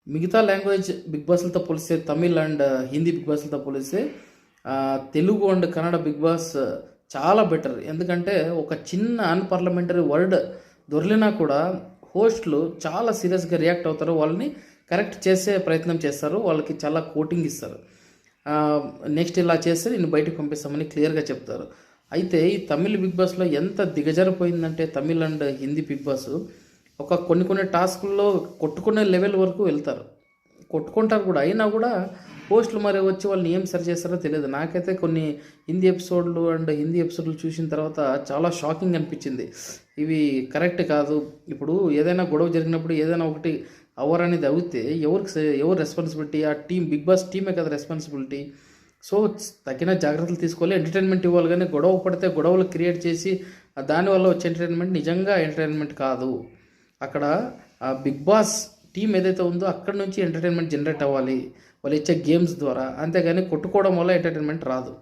మిగతా language big బాస్లతో పోలిస్తే తమిళ్ అండ్ హిందీ బిగ్ బాస్లతో పోలిస్తే Telugu and Kannada big boss చాలా బెటర్. ఎందుకంటే ఒక చిన్న అన్‌పార్లమెంటరీ వర్డ్ దొర్లినా కూడా హోస్ట్‌లు చాలా సీరియస్‌గా రియాక్ట్ అవుతారు. వాళ్ళని కరెక్ట్ చేసే ప్రయత్నం చేస్తారు. వాళ్ళకి చాలా కోటింగ్ ఇస్తారు. నెక్స్ట్ ఇలా చేస్తే నిన్ను బయటకు పంపిస్తామని క్లియర్‌గా చెప్తారు. అయితే ఈ తమిళ్ బిగ్ బాస్‌లో ఎంత దిగజారిపోయిందంటే Tamil and Hindi Bigg Boss కొన్ని టాస్కుల్లో కొట్టుకునే లెవెల్ వరకు వెళ్తారు. కొట్టుకుంటారు కూడా. అయినా కూడా పోస్టులు మరి వచ్చి వాళ్ళని ఏం సరి చేస్తారో తెలియదు. నాకైతే కొన్ని హిందీ ఎపిసోడ్లు చూసిన తర్వాత చాలా షాకింగ్ అనిపించింది. ఇవి కరెక్ట్ కాదు. ఇప్పుడు ఏదైనా గొడవ జరిగినప్పుడు ఏదైనా ఒకటి అనేది అవుతే ఎవరు రెస్పాన్సిబిలిటీ? ఆ టీం బిగ్ బాస్ టీమే కదా రెస్పాన్సిబిలిటీ. సో తగిన జాగ్రత్తలు తీసుకోవాలి. ఎంటర్టైన్మెంట్ ఇవ్వాలి. కానీ గొడవ పడితే గొడవలు క్రియేట్ చేసి దానివల్ల వచ్చే ఎంటర్టైన్మెంట్ నిజంగా ఎంటర్టైన్మెంట్ కాదు. అక్కడ ఆ బిగ్ బాస్ టీం ఏదైతే ఉందో అక్కడ నుంచి ఎంటర్టైన్మెంట్ జనరేట్ అవ్వాలి వాళ్ళు ఇచ్చే గేమ్స్ ద్వారా. అంతేగాని కొట్టుకోవడం వల్ల ఎంటర్టైన్మెంట్ రాదు.